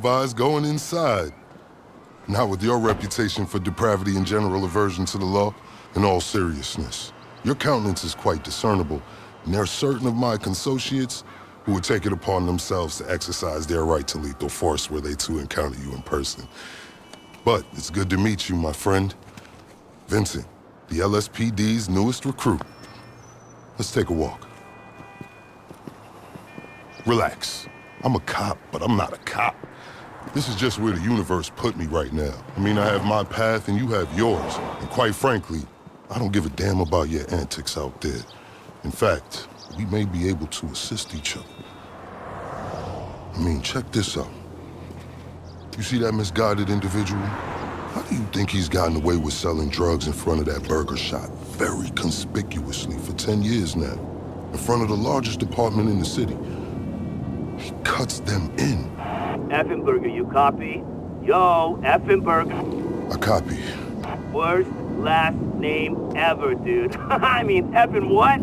advise going inside. Not with your reputation for depravity and general aversion to the law. In all seriousness, your countenance is quite discernible, and there are certain of my consociates who would take it upon themselves to exercise their right to lethal force were they to encounter you in person. But it's good to meet you, my friend. Vincent, the LSPD's newest recruit. Let's take a walk. Relax. I'm a cop, but I'm not a cop. This is just where the universe put me right now. I mean, I have my path and you have yours. And quite frankly, I don't give a damn about your antics out there. In fact, we may be able to assist each other. I mean, check this out. You see that misguided individual? How do you think he's gotten away with selling drugs in front of that burger shop very conspicuously for 10 years now? In front of the largest department in the city. He cuts them in. Effenberger, you copy? Yo, Effenberger. I copy. Worst last name ever, dude. I mean, effing what?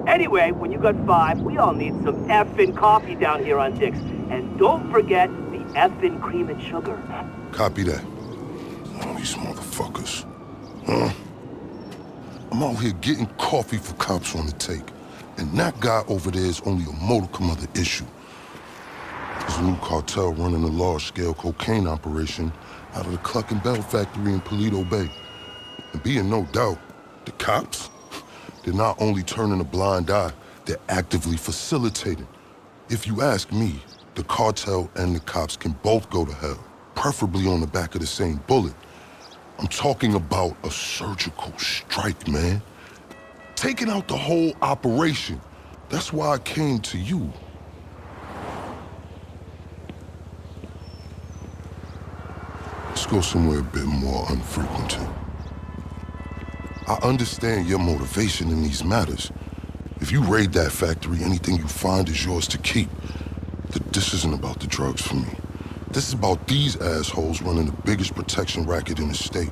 Anyway, when you got 5, we all need some effing coffee down here on Dick's. And don't forget the effing cream and sugar. Copy that. Oh, these motherfuckers. Huh? I'm out here getting coffee for cops on the take. And that guy over there is only a modicum of the issue. There's a new cartel running a large-scale cocaine operation out of the Cluckin Bell factory in Paleto Bay. And be in no doubt, the cops, they're not only turning a blind eye, they're actively facilitating. If you ask me, the cartel and the cops can both go to hell, preferably on the back of the same bullet. I'm talking about a surgical strike, man. Taking out the whole operation. That's why I came to you. Let's go somewhere a bit more unfrequented. I understand your motivation in these matters. If you raid that factory, anything you find is yours to keep. This isn't about the drugs for me. This is about these assholes running the biggest protection racket in the state.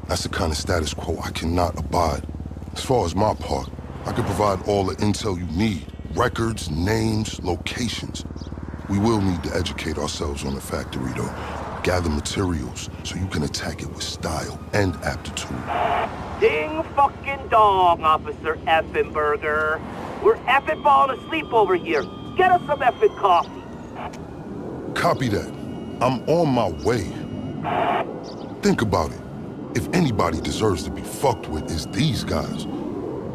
That's the kind of status quo I cannot abide. As far as my part, I can provide all the intel you need. Records, names, locations. We will need to educate ourselves on the factory, though. Gather materials so you can attack it with style and aptitude. Ding fucking dong, Officer Effenberger. We're effing falling asleep over here. Get us some effing coffee. Copy that. I'm on my way. Think about it. If anybody deserves to be fucked with, it's these guys.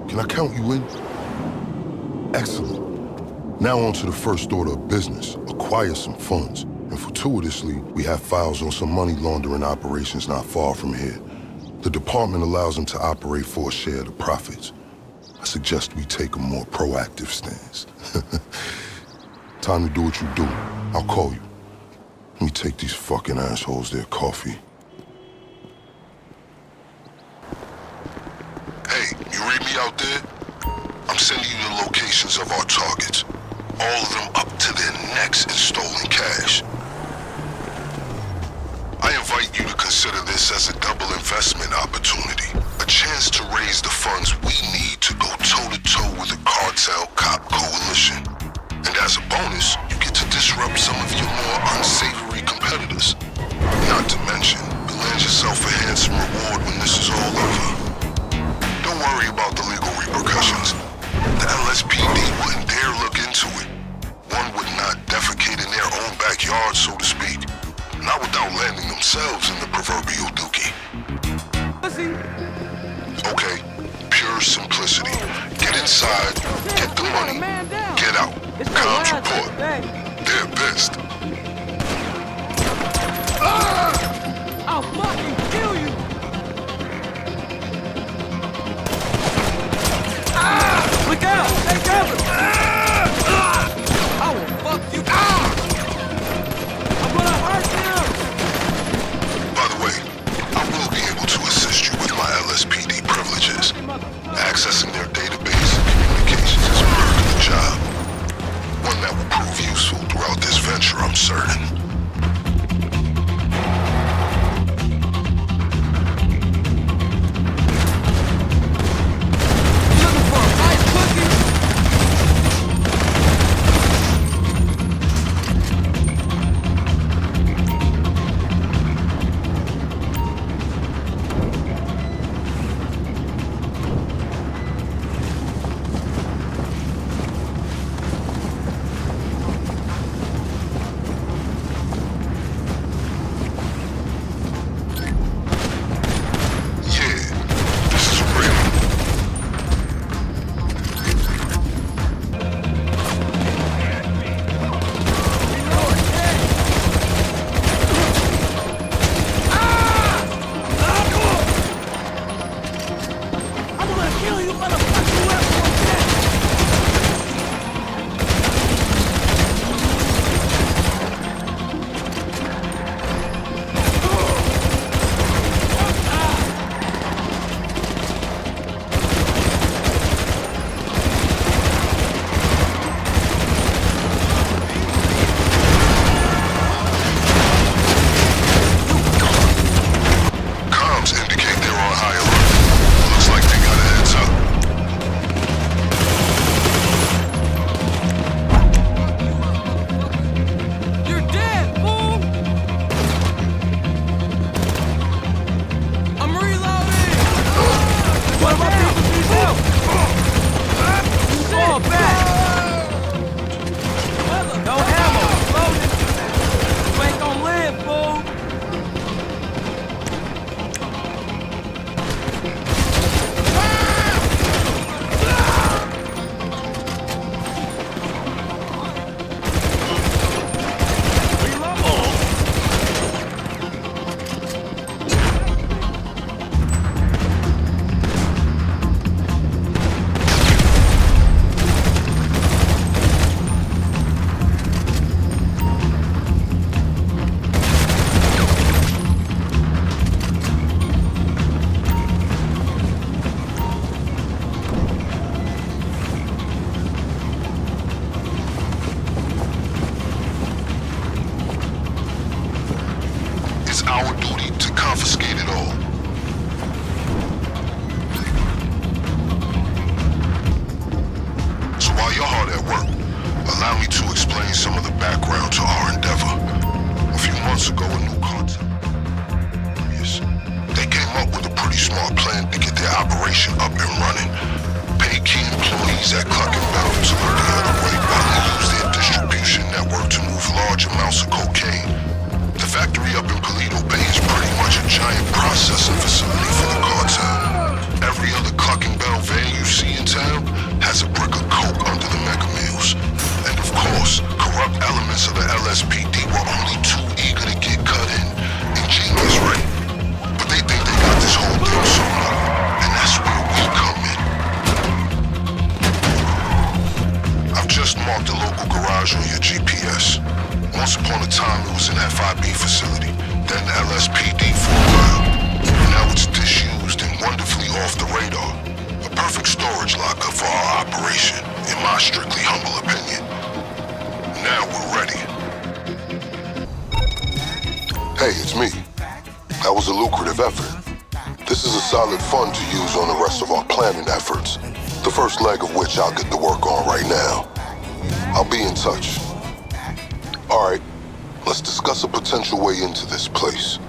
Can I count you in? Excellent. Now on to the first order of business. Acquire some funds. And fortuitously, we have files on some money laundering operations not far from here. The department allows them to operate for a share of the profits. I suggest we take a more proactive stance. Time to do what you do. I'll call you. Let me take these fucking assholes their coffee. Hey, you read me out there? I'm sending you the locations of our targets. All of them up to their necks in stolen cash. I invite you to consider this as a double investment opportunity. A chance to raise the funds we need to go toe-to-toe with the cartel cop coalition. And as a bonus, you get to disrupt some of your more unsavory competitors. Not to mention, you'll land yourself a handsome reward when this is all over. Don't worry about the legal repercussions. The LSPD wouldn't dare look into it. One would not defecate in their own backyard, so to speak. Not without landing themselves in the proverbial dookie. Okay, pure simplicity. Get inside, get the money, get out. Comms report. They're best. I'll fucking kill you! Look out! Hey, cover! I will fuck you! I'm gonna hurt you! By the way, I will be able to assist you with my LSPD privileges. Accessing their database and communications is a perk of the job. One that will prove useful throughout this venture, I'm certain. our duty to confiscate it all. So while you're hard at work, allow me to explain some of the background to our endeavor. A few months ago, a new cartel. Yes, they came up with a pretty smart plan to get their operation up and running. Pay key employees at Cluckin Bell to look the other way while they use their distribution network to move large amounts of cocaine. The factory up in Paleto Bay is pretty much a giant processing facility for the cartel. Every other Cluckin Bell van you see in town has a brick of coke under the mega mills. And of course, corrupt elements of the LSPD were only too eager to get cut in. Ingenious, right? But they think they got this whole thing sewn up, and that's where we come in. I've just marked a local garage on your GPS. Once upon a time, it was an FIB facility, then the LSPD for a while. Now it's disused and wonderfully off the radar. A perfect storage locker for our operation, in my strictly humble opinion. Now we're ready. Hey, it's me. That was a lucrative effort. This is a solid fund to use on the rest of our planning efforts, the first leg of which I'll get to work on right now. I'll be in touch. All right, let's discuss a potential way into this place.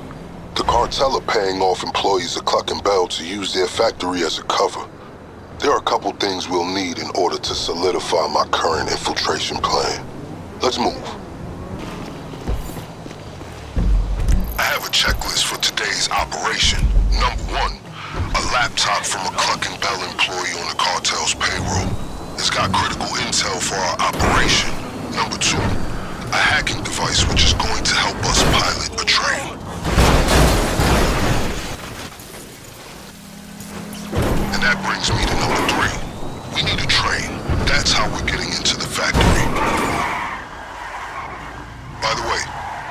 The cartel are paying off employees of Cluckin Bell to use their factory as a cover. There are a couple things we'll need in order to solidify my current infiltration plan. Let's move. I have a checklist for today's operation. Number 1, a laptop from a Cluckin Bell employee on the cartel's payroll. It's got critical intel for our operation. Number 2, a hacking device which is going to help us pilot a train. And that brings me to number 3. We need a train. That's how we're getting into the factory. By the way,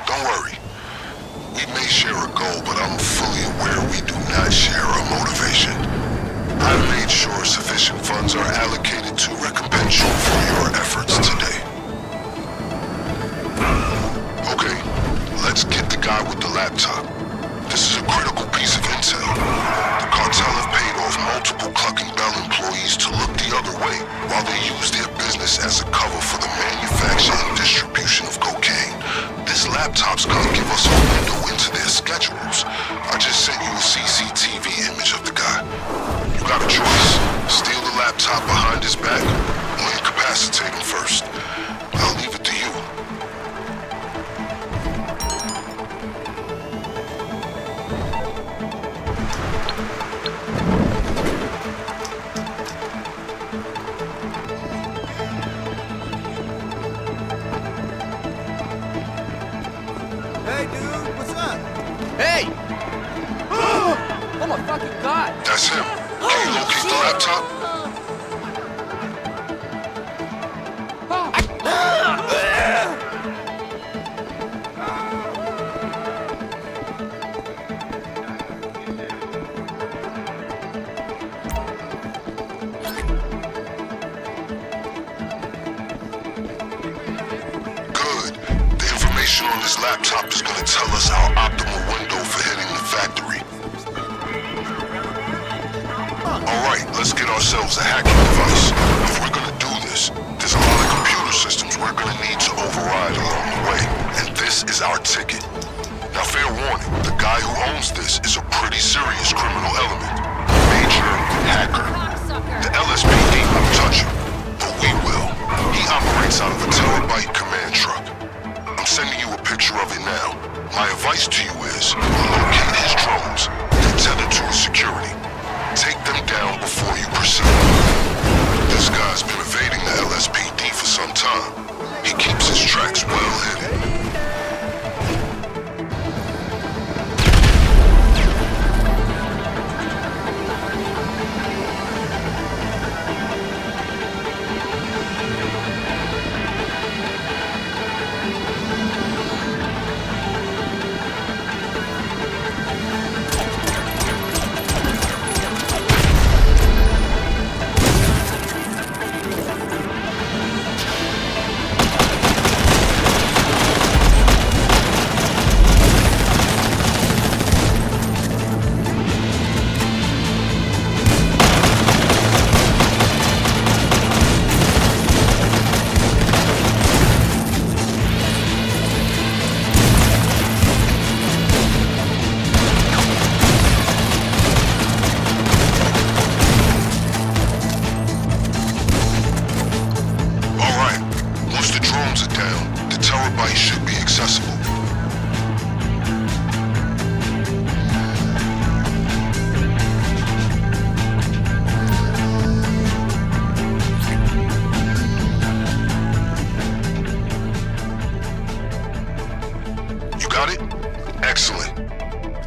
don't worry. We may share a goal, but I'm fully aware we do not share a motivation. I've made sure sufficient funds are allocated to recompense you for your efforts today. Okay, let's get the guy with the laptop. This is a critical piece of intel. The cartel have paid off multiple Cluckin Bell employees to look the other way while they use their business as a cover for the manufacture and distribution of cocaine. This laptop's gonna give us a window into their schedules. I just sent you a CCTV image of the guy. You got a choice. Steal the laptop behind his back or incapacitate him first. I'll leave it to you. Hey, dude, what's up? Hey! Oh my fucking god! That's him. Can you locate the laptop? On this laptop is going to tell us our optimal window for hitting the factory. Alright, let's get ourselves a hacking device. If we're going to do this, there's a lot of computer systems we're going to need to override along the way, and this is our ticket. Now fair warning, the guy who owns this is a pretty serious criminal element. Major hacker. The LSPD won't touch him, but we will. He operates out of a terabyte command truck. I'm sending you a picture of it now. My advice to you is, locate his drones, then tether to his security. Take them down before you proceed. This guy's been evading the LSPD for some time. He keeps his tracks well hidden.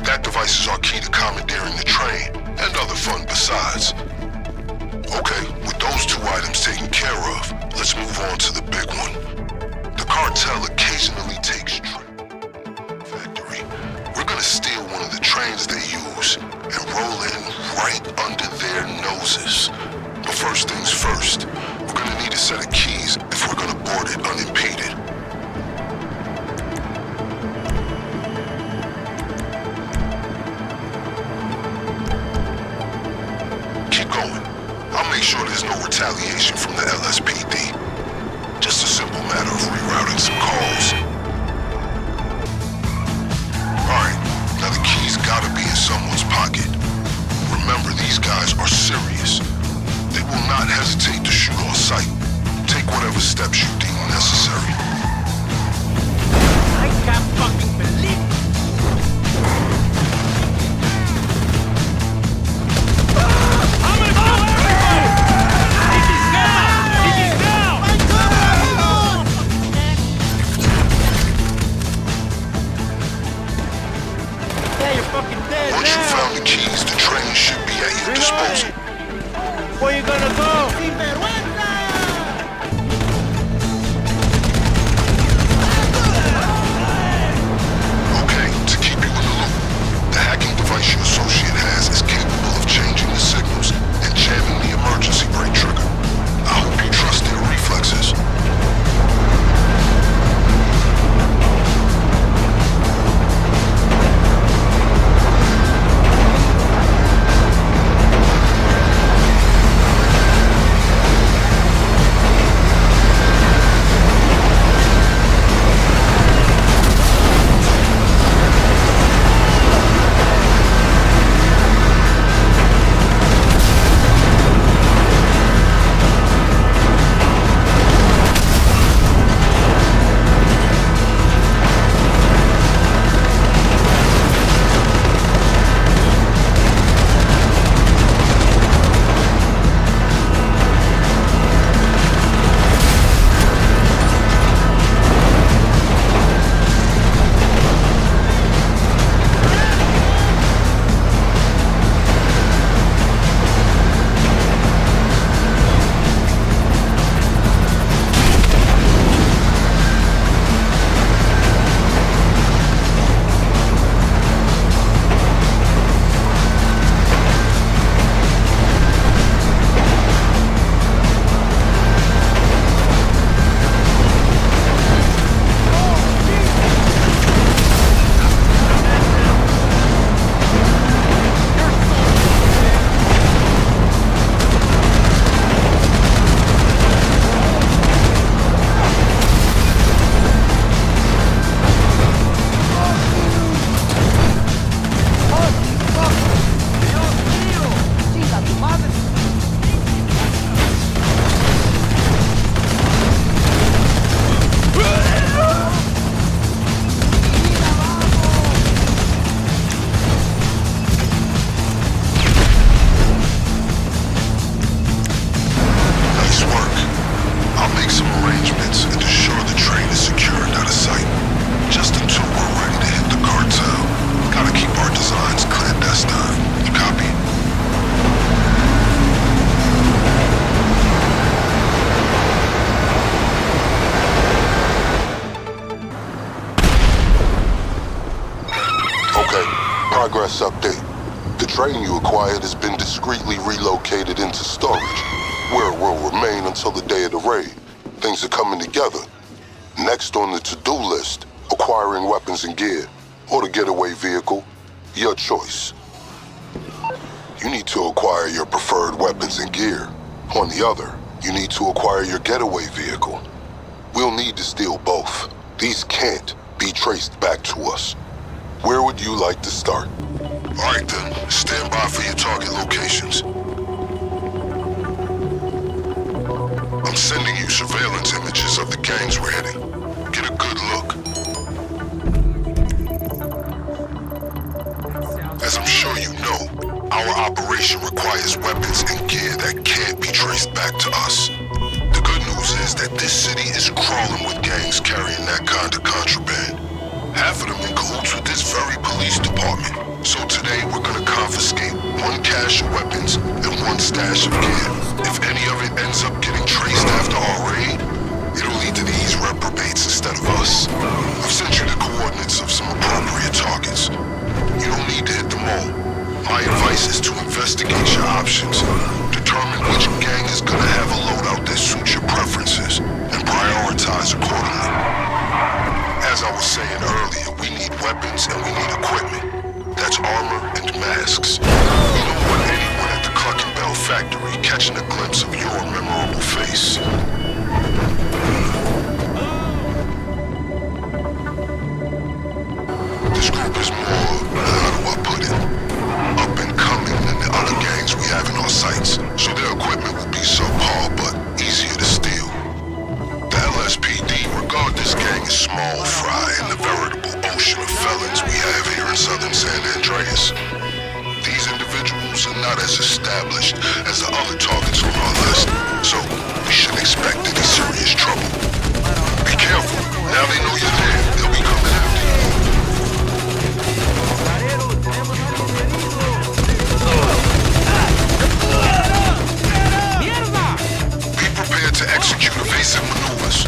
That device is our key to commandeering the train, and other fun besides. Okay, with those two items taken care of, let's move on to the big one. The cartel occasionally takes factory. We're gonna steal one of the trains they use and roll in right under their noses. But first things first, we're gonna need a set of keys if we're gonna board it unimpeded. Keep going. I'll make sure there's no retaliation from the LSPD. Just a simple matter of rerouting some calls. Alright, now the keys gotta be in someone's pocket. Remember, these guys are serious. They will not hesitate to shoot on sight. Take whatever steps you deem necessary. I can't fucking believe it. I'm gonna kill everybody! Easy down! Easy down! Yeah, you're fucking dead Once you now! found the keys, the train should be at your disposal. Where you gonna go? Okay, to keep you in the loop, the hacking device your associate has is capable of changing the signals and jamming the emergency brake trigger. I hope you trust their reflexes. Progress update. The train you acquired has been discreetly relocated into storage, where it will remain until the day of the raid. Things are coming together. Next on the to-do list, acquiring weapons and gear, or the getaway vehicle. Your choice. You need to acquire your preferred weapons and gear. On the other, you need to acquire your getaway vehicle. We'll need to steal both. These can't be traced back to us. Where would you like to start? All right then, stand by for your target locations. I'm sending you surveillance images of the gangs we're hitting. Get a good look. As I'm sure you know, our operation requires weapons and gear that can't be traced back to us. The good news is that this city is crawling with gangs carrying that kind of contraband. Half of them in cahoots with this very police department, stash of weapons and one stash of gear. If any of it ends up getting traced after our raid, it'll lead to these reprobates instead of us. I've sent you the coordinates of some appropriate targets. You don't need to hit them all. My advice is to investigate your options, determine which gang is gonna have a loadout that suits your preferences, and prioritize accordingly. As I was saying earlier, we need weapons and we need equipment. That's armor and masks. You don't want anyone at the Cluckin Bell factory catching a glimpse of your memorable face. This group is more, how do I put it, up and coming than the other gangs we have in our sights, so their equipment will be subpar but easier to steal. The LSPD regard this gang as small fry in the veritable ocean of felons we have here in southern San Andreas. These individuals are not as established as the other targets on our list, so we shouldn't expect any serious trouble. Be careful, now they know you're there, they'll be coming after you. Be prepared to execute evasive maneuvers.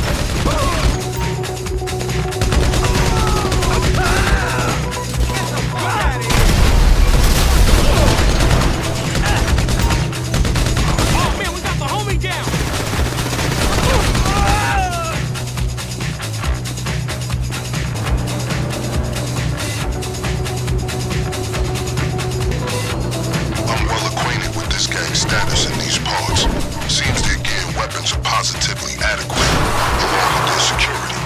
Positively adequate, along with their security.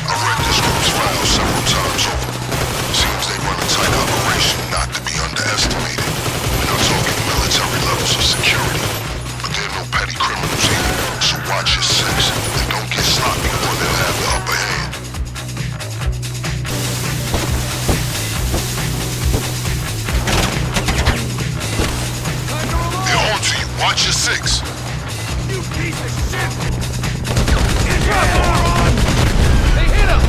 I've read this group's file several times over. Seems they run a tight operation not to be underestimated. We're not talking military levels of security, but they're no petty criminals either, so watch your six and don't get sloppy or they'll have the upper hand. Watch your six. You piece of shit! Get moron! They hit him!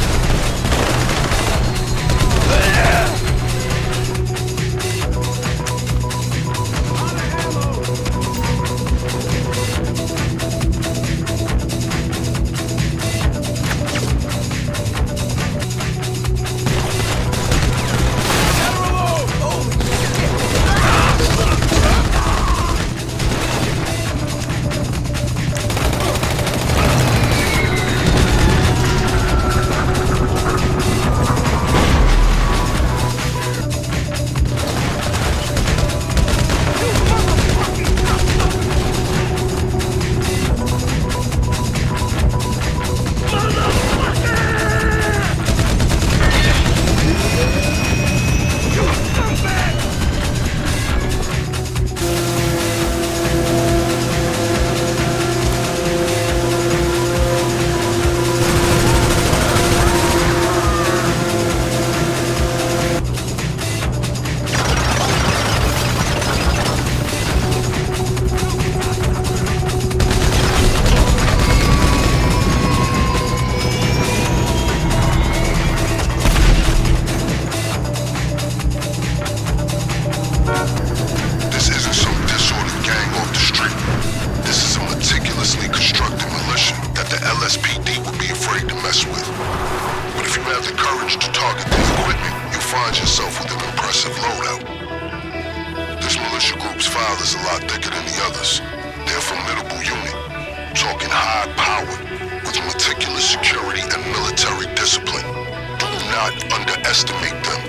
Underestimate them.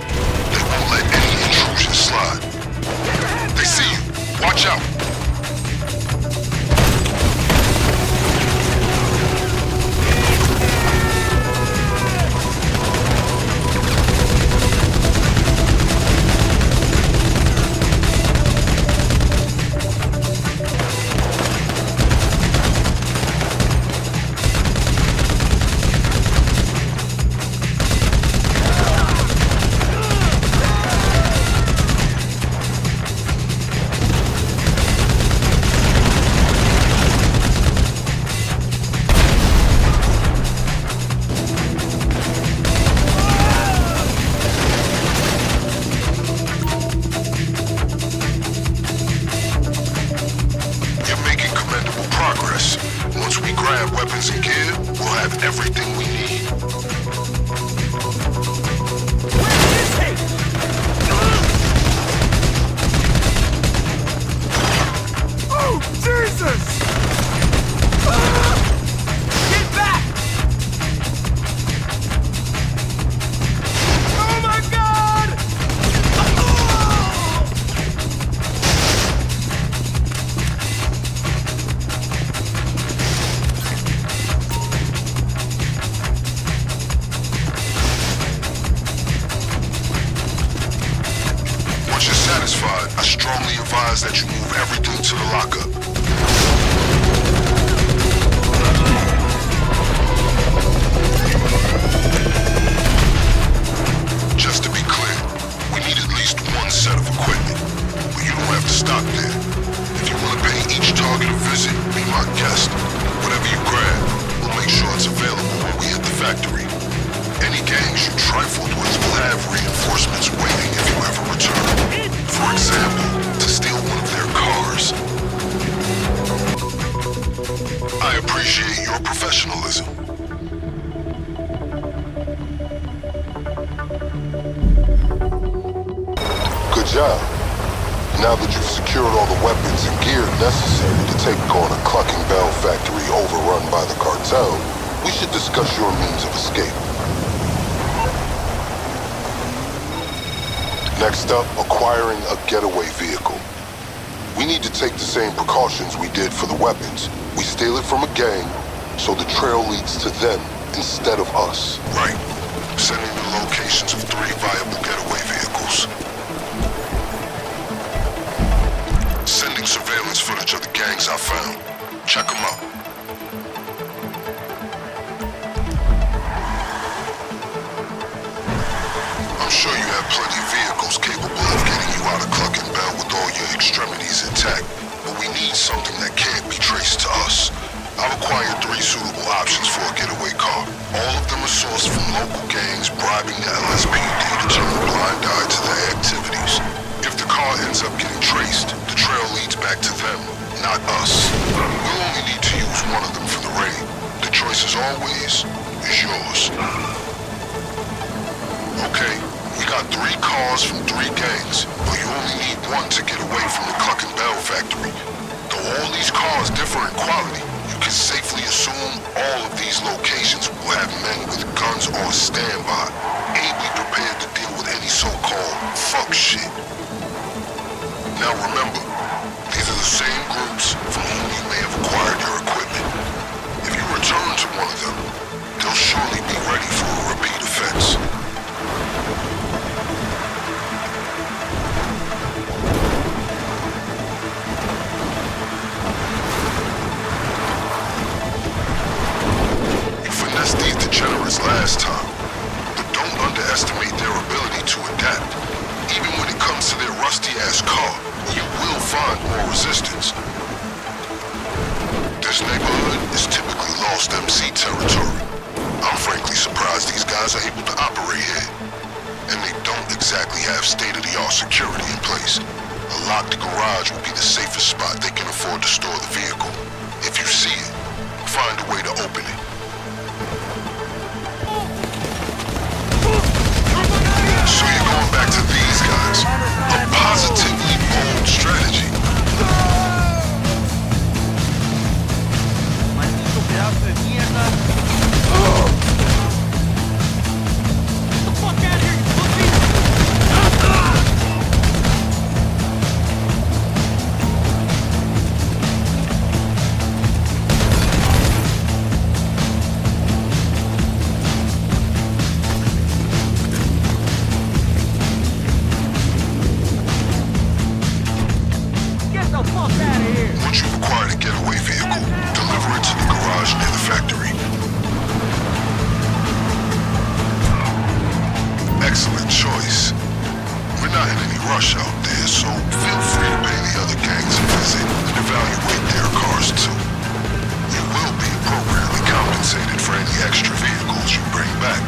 They won't let any intrusion slide. They see you. Watch out. strongly advise that you move everything to the lockup. Just to be clear, we need at least one set of equipment, but you don't have to stop there. If you want to pay each target a visit, be my guest. Whatever you grab, we'll make sure it's available when we hit the factory. Any gangs you trifled with will have reinforcements waiting if you ever return. For example, to steal one of their cars. I appreciate your professionalism. Good job. Now that you've secured all the weapons and gear necessary to take on a Cluckin Bell factory overrun by the cartel, we should discuss your means of escape. Next up, acquiring a getaway vehicle. We need to take the same precautions we did for the weapons. We steal it from a gang, so the trail leads to them instead of us. Right. Sending the locations of 3 viable getaway vehicles. Sending surveillance footage of the gangs I found. Check them out. I'm sure you have plenty of vehicles capable of getting you out of Cluckin Bell with all your extremities intact, but we need something that can't be traced to us. I've acquired 3 suitable options for a getaway car. All of them are sourced from local gangs bribing the LSPD to turn a blind eye to their activities. If the car ends up getting traced, the trail leads back to them, not us. We'll only need to use one of them for the raid. The choice, as always, is yours. Okay, we got 3 cars from 3 gangs, but you only need one to get away from the Cluckin Bell factory. Though all these cars differ in quality, you can safely assume all of these locations will have men with guns on standby, ably prepared to deal with any so-called fuck shit. Now remember, these are the same groups from whom you may have acquired your equipment. If you return to one of them, they'll surely be ready for a repeat offense. You finessed these degenerates last time, but don't underestimate their ability to adapt. Even when it comes to their rusty-ass car, you will find more resistance. This neighborhood is typically lost MC territory. I'm frankly surprised these guys are able to operate here. And they don't exactly have state-of-the-art security in place. A locked garage will be the safest spot they can afford to store the vehicle. If you see it, find a way to open it. So you're going back to these guys. A positively bold strategy. Maldito pedazo de mierda. Get the fuck out of here, you pussy! Once you've acquired a getaway vehicle, deliver it to the garage near the factory. Excellent choice. We're not in any rush out there, so feel free to pay the other gangs a visit and evaluate their cars too. You will be appropriately compensated for any extra vehicles you bring back.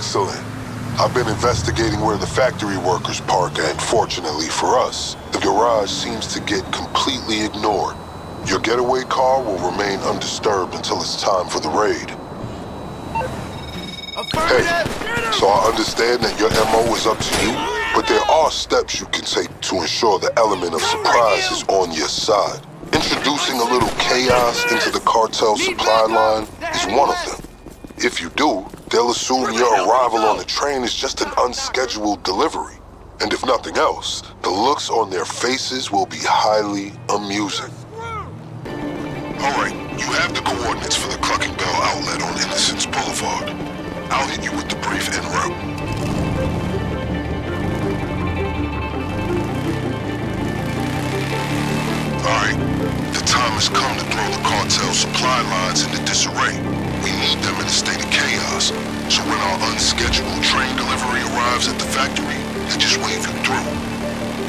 Excellent. I've been investigating where the factory workers park, and fortunately for us, the garage seems to get completely ignored. Your getaway car will remain undisturbed until it's time for the raid. Hey, so I understand that your MO is up to you, but there are steps you can take to ensure the element of surprise is on your side. Introducing a little chaos into the cartel supply line is one of them. If you do, they'll assume your arrival on the train is just an unscheduled delivery. And if nothing else, the looks on their faces will be highly amusing. Alright, you have the coordinates for the Cluckin Bell outlet on Innocence Boulevard. I'll hit you with the brief en route. Alright, the time has come to throw the cartel supply lines into disarray. We need them in a state of chaos, so when our unscheduled train delivery arrives at the factory, they just wave you through.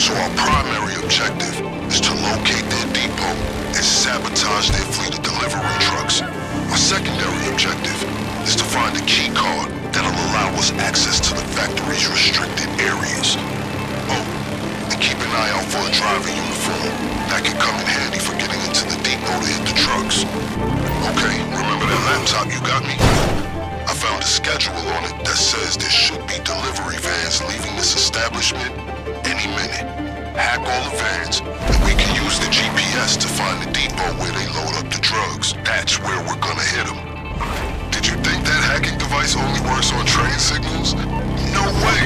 So our primary objective is to locate their depot and sabotage their fleet of delivery trucks. Our secondary objective is to find a key card that'll allow us access to the factory's restricted areas. Oh, and keep an eye out for a driver uniform. That can come in handy for getting into the depot to hit the trucks. Okay, remember that laptop you got me? I found a schedule on it that says there should be delivery vans leaving this establishment any minute. Hack all the vans, and we can use the GPS to find the depot where they load up the drugs. That's where we're gonna hit them. Did you think that hacking device only works on train signals? No way!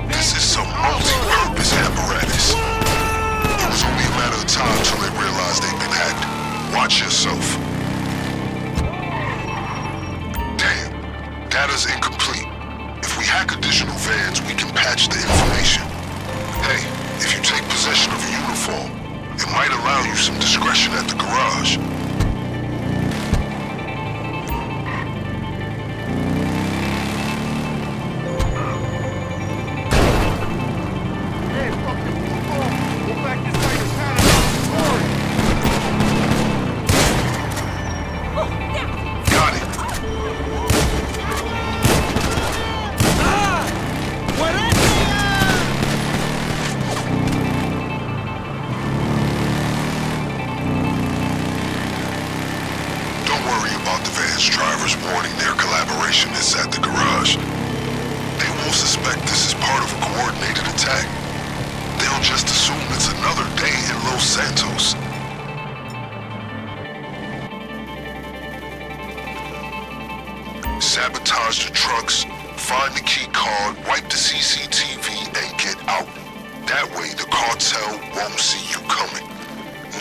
This is some multi-purpose apparatus. It was only a matter of time till they realized they'd been hacked. Watch yourself. Damn, data's incomplete. If we hack additional vans, we can patch the information. Hey, if you take possession of a uniform, it might allow you some discretion at the garage. Drivers warning their collaboration is at the garage. They won't suspect this is part of a coordinated attack. They'll just assume it's another day in Los Santos. Sabotage the trucks, find the key card, wipe the CCTV, and get out. That way the cartel won't see you coming.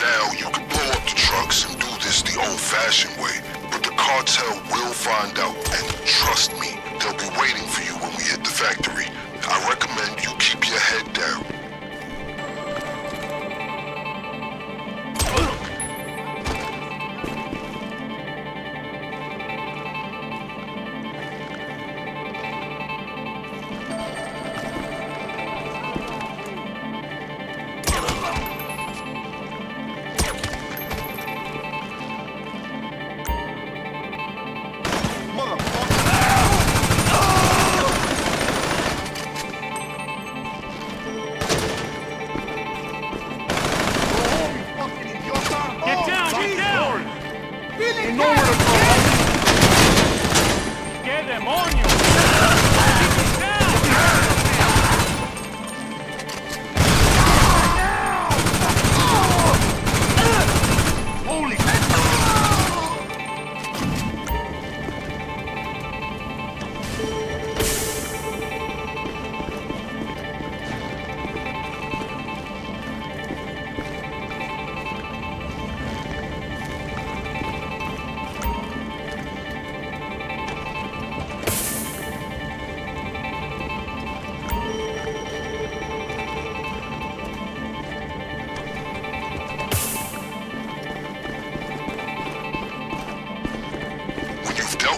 Now you can blow up the trucks and do this the old-fashioned way. But the cartel will find out, and trust me, they'll be waiting for you when we hit the factory. I recommend you keep your head down.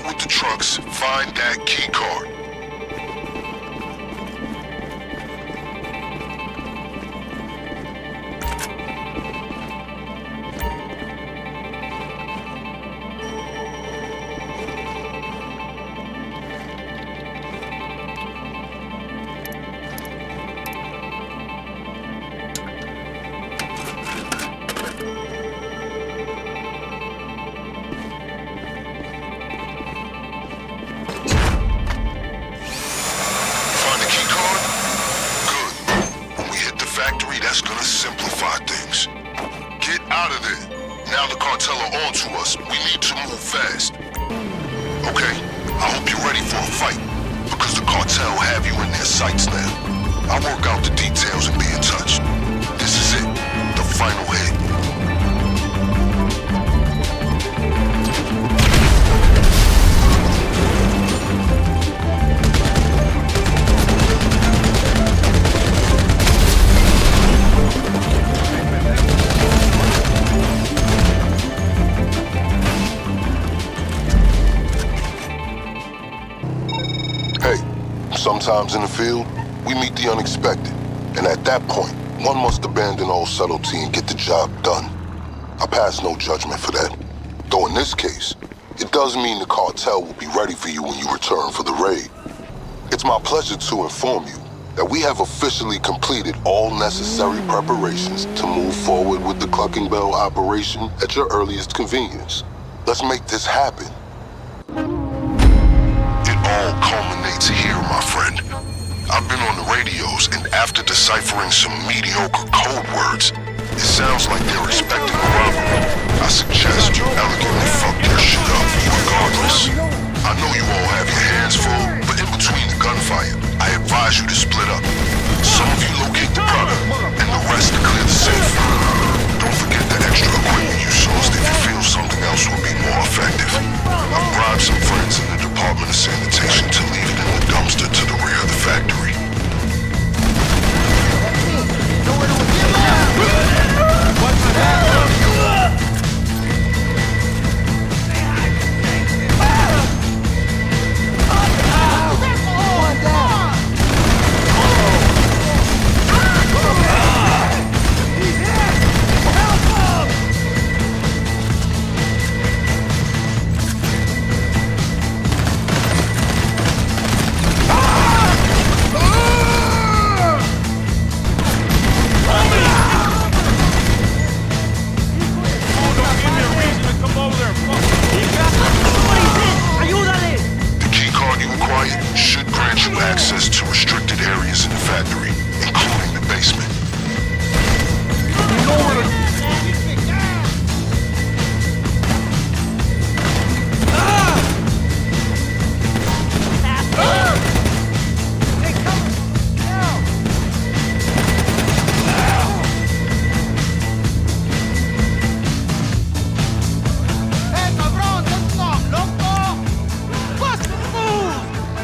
With the trucks, find that key card. That's gonna simplify things. Get out of there. Now the cartel are on to us. We need to move fast. Okay, I hope you're ready for a fight, because the cartel have you in their sights now. I'll work out the details and be in touch. This is it, the final hit. Sometimes in the field, we meet the unexpected. And at that point, one must abandon all subtlety and get the job done. I pass no judgment for that. Though in this case, it does mean the cartel will be ready for you when you return for the raid. It's my pleasure to inform you that we have officially completed all necessary preparations to move forward with the Cluckin Bell operation at your earliest convenience. Let's make this happen. It all culminates here, my friend. I've been on the radios, and after deciphering some mediocre code words, it sounds like they're expecting a robbery. I suggest you elegantly fuck their shit up regardless. I know you all have your hands full, but in between the gunfire, I advise you to split up. Some of you locate the product, and the rest to clear the safe. Don't forget the extra equipment you sourced if you feel something else would be more effective. I've bribed some friends in the Department of Sanitation to leave it in the dumpster to the rear of the factory. Access to restricted areas in the factory, including the basement.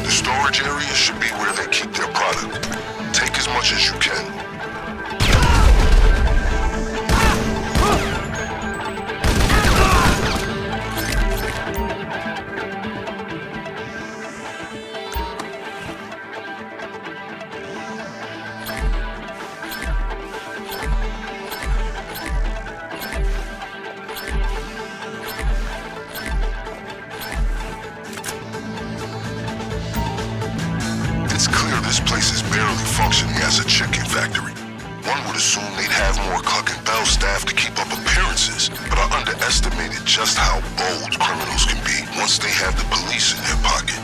The storage area should be where they keep their product. Take as much as you can. It's clear this place is barely functioning as a chicken factory. One would assume they'd have more Cluckin Bell staff to keep up appearances, but I underestimated just how bold criminals can be once they have the police in their pocket.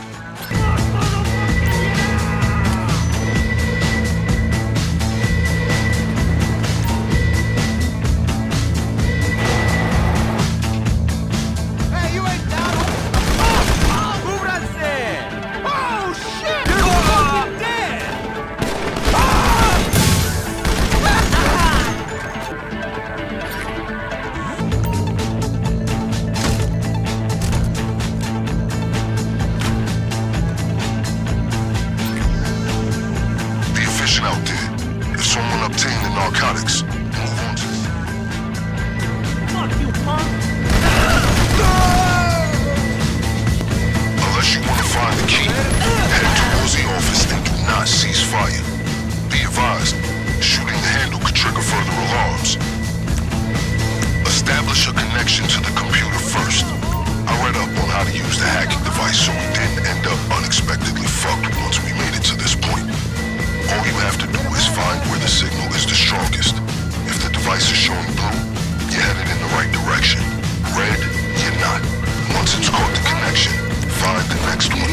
Out there. If someone obtained the narcotics, move on to... Fuck you, punk! Unless you want to find the key, head towards the office and do not cease fire. Be advised, shooting the handle could trigger further alarms. Establish a connection to the computer first. I read up on how to use the hacking device so we didn't end up unexpectedly fucked once we made it to this point. All you have to do is find where the signal is the strongest. If the device is showing blue, you're headed in the right direction. Red, you're not. Once it's caught the connection, find the next one.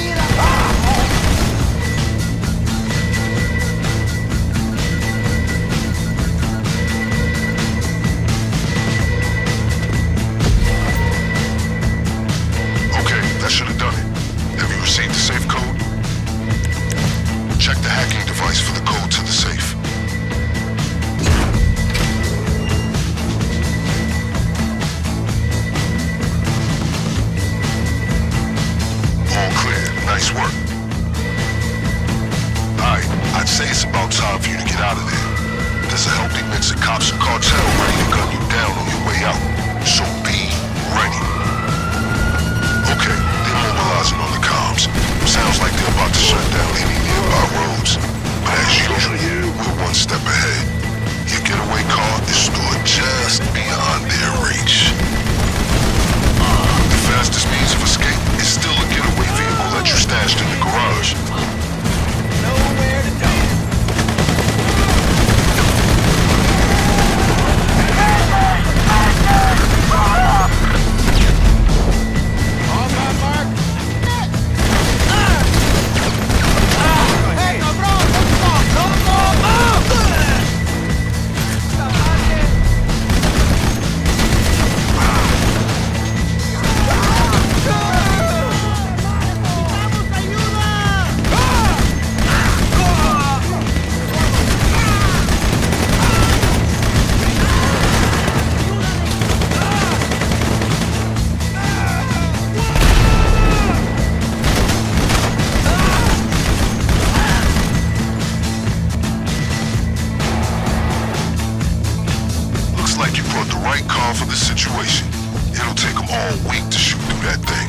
like you brought the right car for the situation. It'll take them all week to shoot through that thing.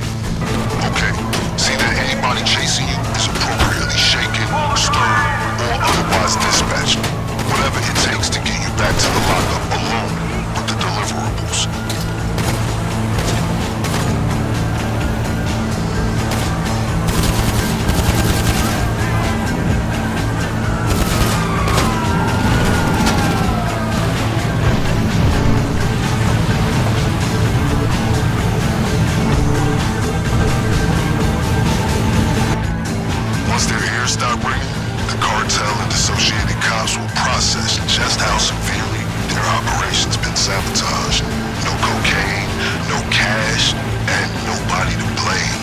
Okay, see that anybody chasing you is appropriately shaken, stirred, or otherwise dispatched. Whatever it takes to get you back to the lockup alone with the deliverables. Once their ears start ringing, the cartel and associated cops will process just how severely their operation's been sabotaged. No cocaine, no cash, and nobody to blame.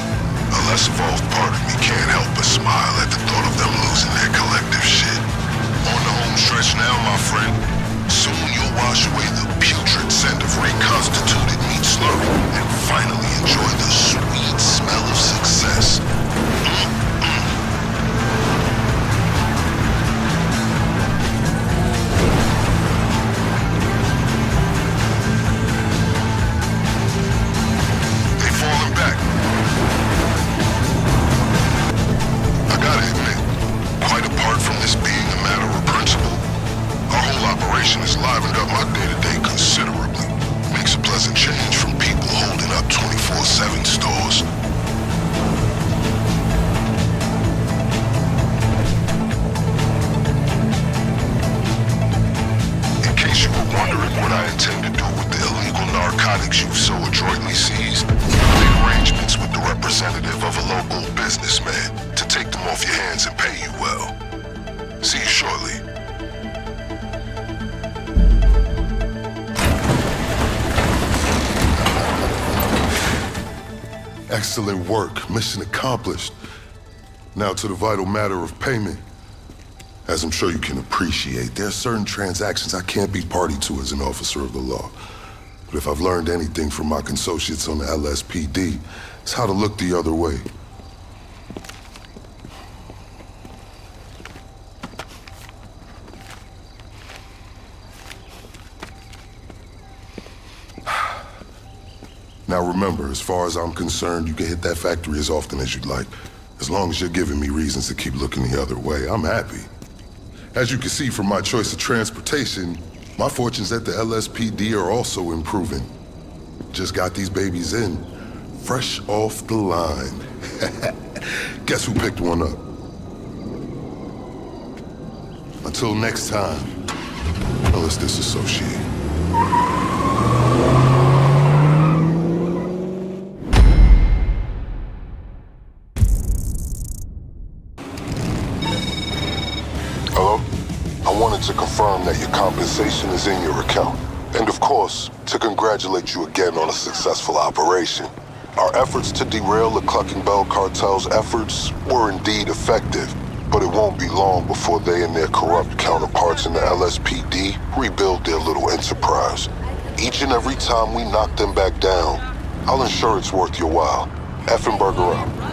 A less evolved part of me can't help but smile at the thought of them losing their collective shit. On the home stretch now, my friend. Soon you'll wash away the putrid scent of reconstituted meat slurry and finally enjoy the sweet smell of success. Has livened up my day-to-day considerably. Makes a pleasant change from people holding up 24/7 stores. In case you were wondering what I intend to do with the illegal narcotics you've so adroitly seized, I made arrangements with the representative of a local businessman to take them off your hands and pay you well. See you shortly. Excellent work. Mission accomplished. Now to the vital matter of payment. As I'm sure you can appreciate, there are certain transactions I can't be party to as an officer of the law. But if I've learned anything from my consociates on the LSPD, it's how to look the other way. Now remember, as far as I'm concerned, you can hit that factory as often as you'd like. As long as you're giving me reasons to keep looking the other way, I'm happy. As you can see from my choice of transportation, my fortunes at the LSPD are also improving. Just got these babies in, fresh off the line. Guess who picked one up? Until next time, let's disassociate. To confirm that your compensation is in your account. And of course, to congratulate you again on a successful operation. Our efforts to derail the Cluckin Bell cartel's efforts were indeed effective, but it won't be long before they and their corrupt counterparts in the LSPD rebuild their little enterprise. Each and every time we knock them back down, I'll ensure it's worth your while. Effenberger out.